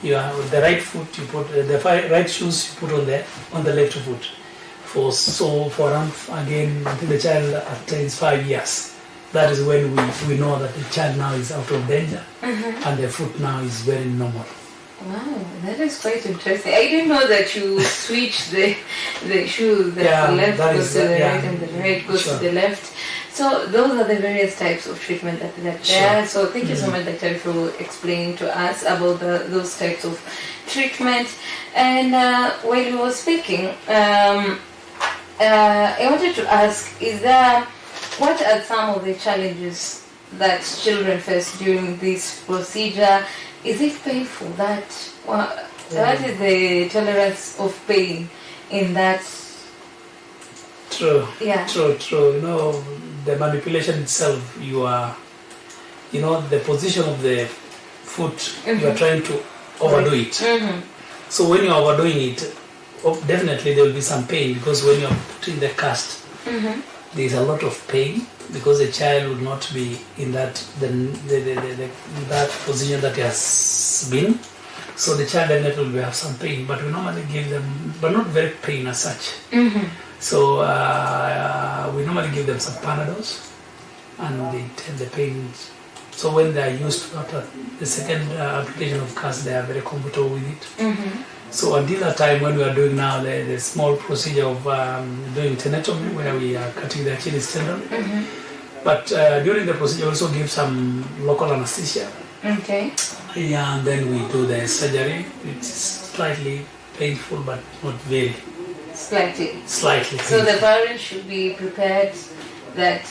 You have the right foot, you put the right shoes, you put on the left foot. For around again until the child attains 5 years. That is when we know that the child now is out of danger and the foot now is very normal. Wow, that is quite interesting. I didn't know that you switch the shoes, that the left goes to the right and the right goes to the left. So those are the various types of treatment that there are. So thank you so much, Dr. for explaining to us about those types of treatment. And while you were speaking, I wanted to ask, what are some of the challenges that children face during this procedure? Is it painful? What is the tolerance of pain in that? True. Yeah. True. The manipulation itself, the position of the foot, you are trying to overdo it. So when you are overdoing it, definitely there will be some pain, because when you are putting the cast, there is a lot of pain, because the child will not be in that that position that he has been. So the child definitely will have some pain, but we normally give them, but not very pain as such. So we normally give them some Panadols, and they tell the pain. So when they are used to after the second application of cast, they are very comfortable with it. So until that time, when we are doing now the small procedure of doing tenotomy, where we are cutting the Achilles tendon, but during the procedure we also give some local anesthesia. Okay. Yeah, and then we do the surgery. It's slightly painful, but not very. Slightly. Slightly. So painful. the parents should be prepared that,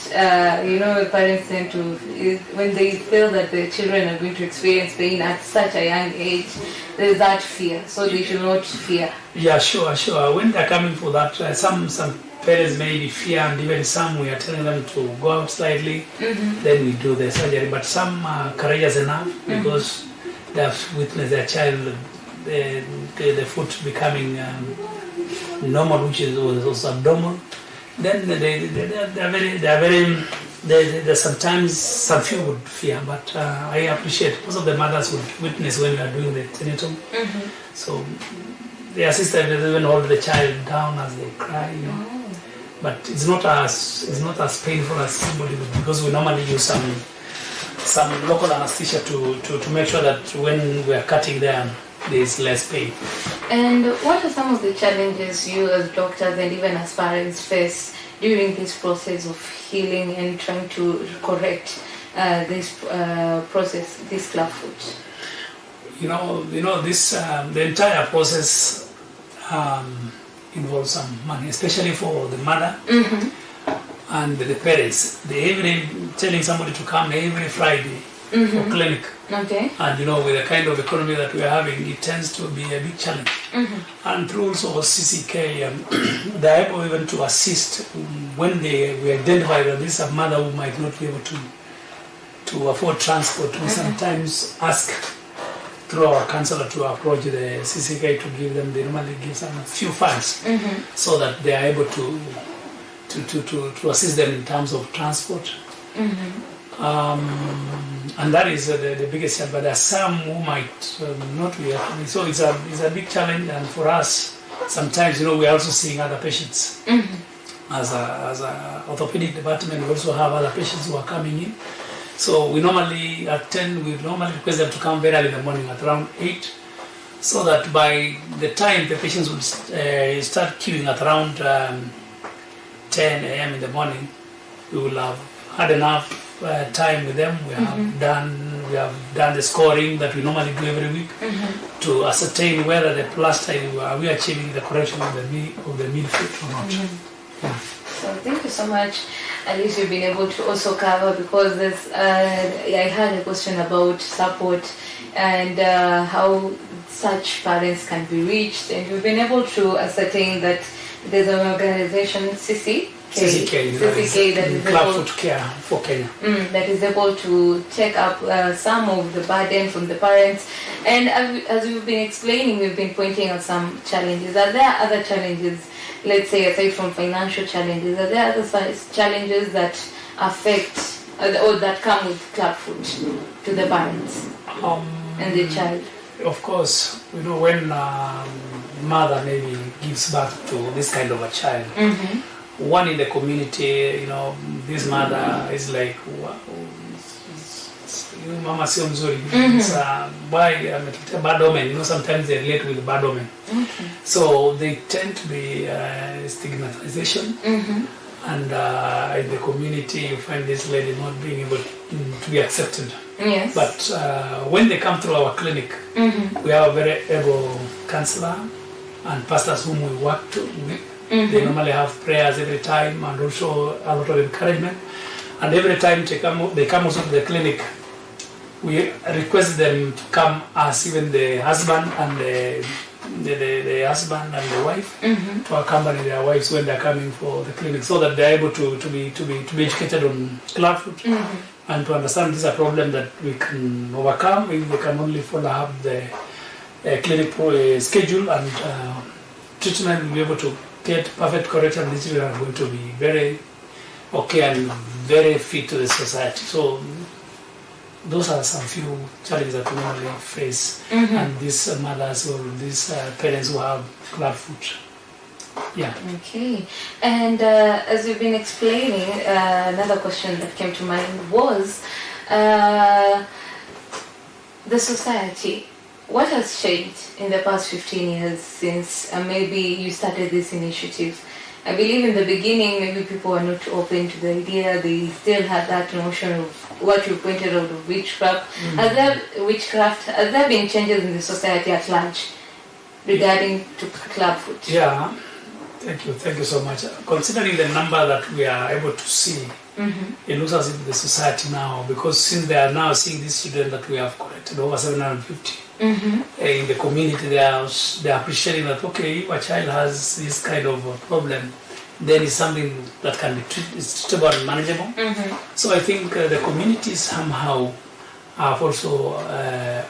parents tend to, when they feel that the children are going to experience pain at such a young age, there is that fear. So they should not fear. Yeah, sure. When they're coming for that, some parents may be fear, and even some we are telling them to go out slightly, then we do the surgery. But some are courageous enough, because they have witnessed their child, the foot becoming normal, which was abnormal. Then there's sometimes some few would fear, but I appreciate most of the mothers would witness when we are doing the tenotomy. So the assistant will even hold the child down as they cry, But it's not as painful as somebody would, because we normally use some local anesthesia to make sure that when we are cutting there is less pain. And what are some of the challenges you as doctors and even as parents face during this process of healing and trying to correct this process, this clubfoot? This the entire process involves some money, especially for the mother and the parents. They telling somebody to come every Friday for clinic. Okay. And with the kind of economy that we are having, it tends to be a big challenge. And through also CCK, they are able even to assist when we identify that this is a mother who might not be able to afford transport. We sometimes ask through our counselor to approach the CCK to give them. They normally give some few funds so that they are able to assist them in terms of transport. And that is the biggest challenge. But there are some who might not be able. So it's a big challenge, and for us, sometimes we are also seeing other patients. As a orthopedic department, we also have other patients who are coming in. So we normally request them to come very early in the morning at around 8, so that by the time the patients will start queuing at around 10 a.m. in the morning, we will have had enough time with them. We have done we have done the scoring that we normally do every week to ascertain whether the plaster are we achieving the correction of the midfoot or not. Yeah. So thank you so much. At least you've been able to also cover, because there's I had a question about support and how such parents can be reached, and we've been able to ascertain that there's an organization, CCK, that is Clubfoot Care for Kenya. That is able to take up some of the burden from the parents. And as we've been explaining, we've been pointing out some challenges. Are there other challenges, let's say aside from financial challenges, are there other challenges that affect or that come with clubfoot to the parents and the child? Of course, when mother maybe gives birth to this kind of a child, one in the community, this mother is like, mama sio mzuri. Why ametuletea bad omen? Sometimes they relate with bad omen. So they tend to be stigmatization. And in the community, you find this lady not being able to be accepted. Yes. But when they come through our clinic, we have a very able counselor and pastors whom we work with. They normally have prayers every time and also a lot of encouragement. And every time they come also to the clinic, we request them to come as even the husband and the husband and the wife to accompany their wives when they're coming for the clinic, so that they're able to be educated on clubfoot and to understand this is a problem that we can overcome if they can only follow up the clinic schedule and treatment. Will be able to get perfect correction. These children are going to be very okay and very fit to the society. So those are some few challenges that we normally face, and these mothers or these parents who have clubfoot. Yeah. Okay. And as you've been explaining, another question that came to mind was the society. What has changed in the past 15 years since maybe you started this initiative? I believe in the beginning maybe people were not open to the idea. They still had that notion of what you pointed out of witchcraft. Has there been changes in the society at large regarding to clubfoot? Yeah, thank you so much. Considering the number that we are able to see, it looks as if the society now, because since they are now seeing these children that we have collected, over 750, in the community, they are appreciating that, okay, if a child has this kind of problem, then it's something that can be treatable and manageable. So I think the community somehow have also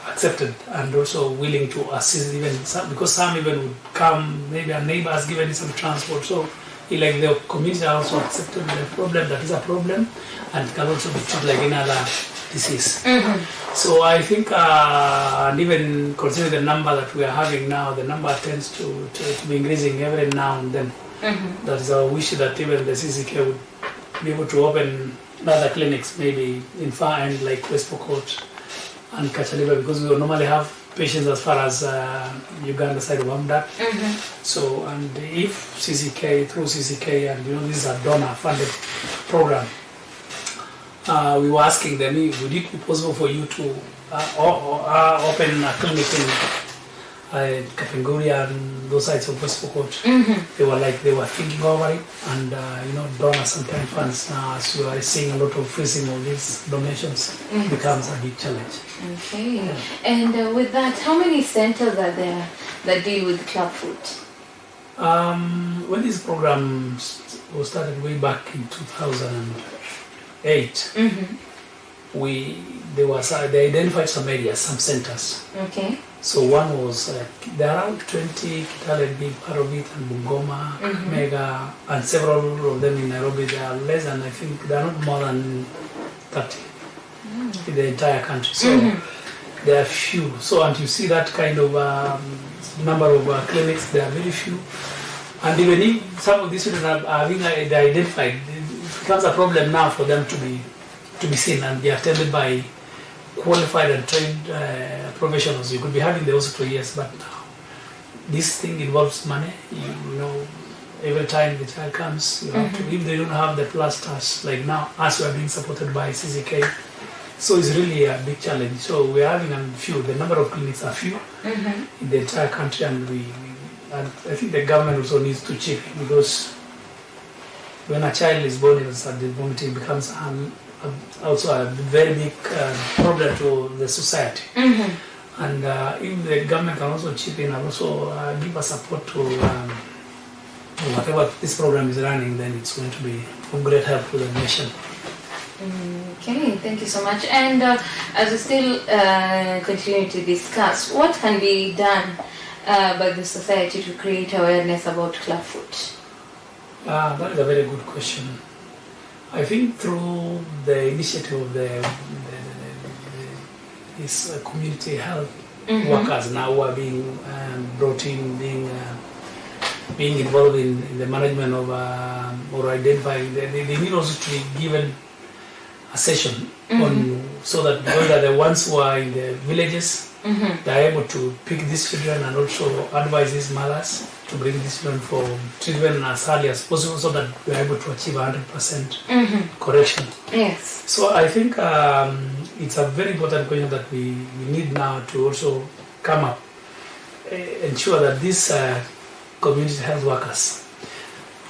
accepted and also willing to assist, even some, because some even would come, maybe a neighbor has given some transport. So like the community also accepted the problem that is a problem and can also be treated like any other disease. So I think, and even considering the number that we are having now, the number tends to be increasing every now and then. That is our wish, that even the CCK would be able to open other clinics, maybe in far end like West Pokot and Kachaliba, because we will normally have patients as far as Uganda side of Amda. So, and if CCK, through CCK, and this is a donor-funded program, we were asking them, would it be possible for you to open a clinic in Kapenguria and those sides of West Pokot? They were thinking over it, and donors sometimes funds. As you are seeing a lot of freezing of these donations, becomes a big challenge. Okay. Yeah. And with that, how many centers are there that deal with clubfoot? When this program was started way back in 2008, they identified some areas, some centers. Okay. So one was there are around 20, Kitale being part of it, and Bungoma, Mega, and several of them in Nairobi. They are less than, I think, they are not more than 30 in the entire country. So there are few. So, and you see that kind of number of clinics, there are very few. And even if some of these children are being identified, it becomes a problem now for them to be seen and be attended by qualified and trained professionals. You could be having the hospital, yes, but now this thing involves money. Every time the child comes, you have to, if they don't have the plasters, like now, as we are being supported by CCK, So it's really a big challenge. So we're having a few. The number of clinics are few in the entire country, and and I think the government also needs to chip in, because when a child is born at the moment, it becomes also a very big problem to the society. And if the government can also chip in and also give us support to whatever this program is running, then it's going to be of great help to the nation. Okay, thank you so much. And as we still continue to discuss, what can be done by the society to create awareness about clubfoot? That is a very good question. I think through the initiative of these community health workers now who are being brought in, being involved in the management of or identifying, they need also to be given a session on, so that because they're the ones who are in the villages, they're able to pick these children and also advise these mothers to bring these children for treatment as early as possible, so that we're able to achieve 100% correction. Yes. So I think it's a very important question that we need now to also come up, ensure that these community health workers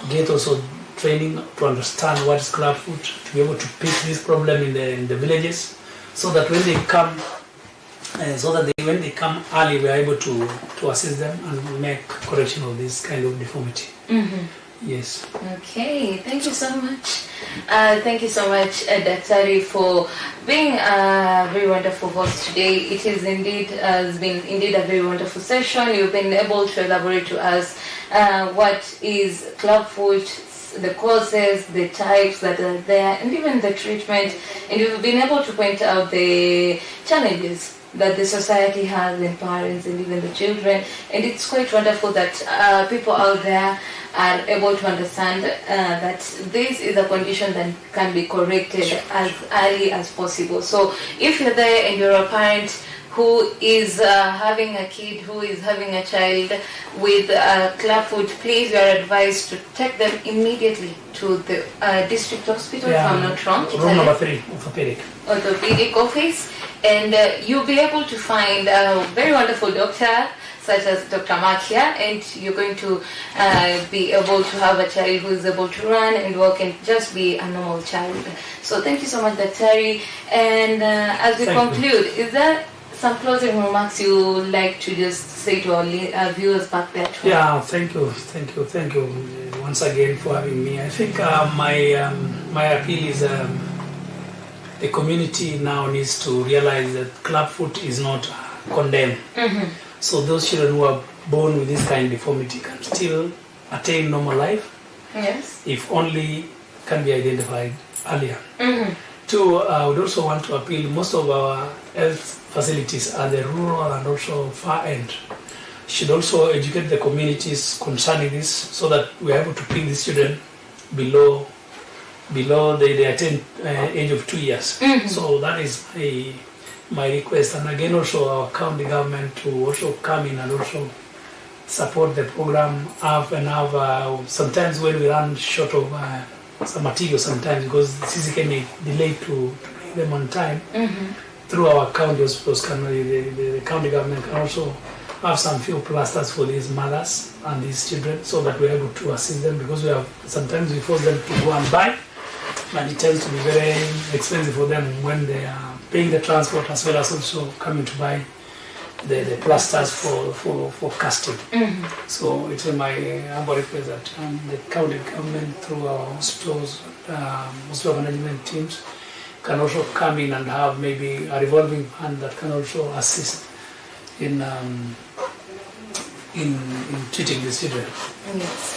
get also training to understand what is clubfoot, to be able to pick this problem in the villages, so that when they come, when they come early, we are able to assist them and make correction of this kind of deformity. Yes. Okay, thank you so much. Thank you so much, Daktari, for being a very wonderful host today. It is indeed has been a very wonderful session. You've been able to elaborate to us what is clubfoot, the causes, the types that are there, and even the treatment. And you've been able to point out the challenges that the society has in parents and even the children. And it's quite wonderful that people out there are able to understand that this is a condition that can be corrected as early as possible. So if you're there and you're a parent who is having a kid, who is having a child with clubfoot, please, you are advised to take them immediately to the district hospital, if I'm not wrong. Room number 3, orthopedic office, and you'll be able to find a very wonderful doctor, such as Dr. Mark here, and you're going to be able to have a child who is able to run and walk and just be a normal child. So thank you so much, Daktari. And as we conclude, is there some closing remarks you would like to just say to our viewers back there? Yeah, thank you once again for having me. I think my appeal is the community now needs to realize that clubfoot is not condemned. So those children who are born with this kind of deformity can still attain normal life. Yes. If only can be identified earlier. Two, I would also want to appeal, most of our health facilities are the rural and also far end. Should also educate the communities concerning this, so that we are able to pick these children below the attain age of 2 years. So that is my request. And again also our county government to also come in and also support the program. Sometimes when we run short of some material, sometimes because the CC can be delayed to bring them on time, through our county hospitals, the county government can also have some few plasters for these mothers and these children, so that we're able to assist them, because sometimes we force them to go and buy, and it tends to be very expensive for them when they are paying the transport as well as also coming to buy the plasters for casting. So it's my humble request that the county government, through our hospitals, hospital management teams, can also come in and have maybe a revolving fund that can also assist in treating these children. Yes.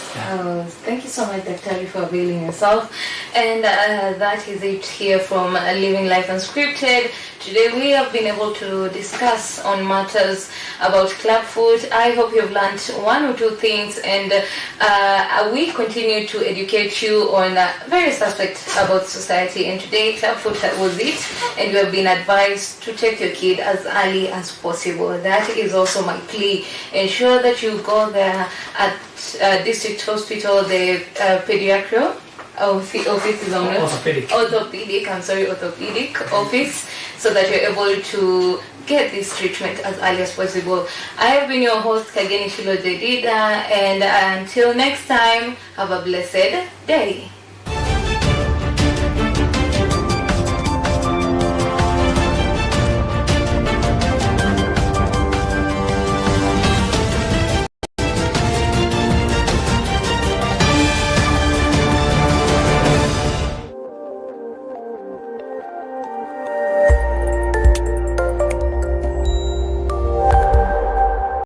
Thank you so much, Dr. for availing yourself. And that is it here from Living Life Unscripted. Today we have been able to discuss on matters about clubfoot. I hope you've learned one or two things, and we continue to educate you on various aspects about society. And today clubfoot was it, and you have been advised to take your kid as early as possible. That is also my plea. Ensure that you go there at district hospital, the pediatric office is on orthopedic office, so that you're able to get this treatment as early as possible. I have been your host, Kageni Shilo Dedida, and until next time, have a blessed day.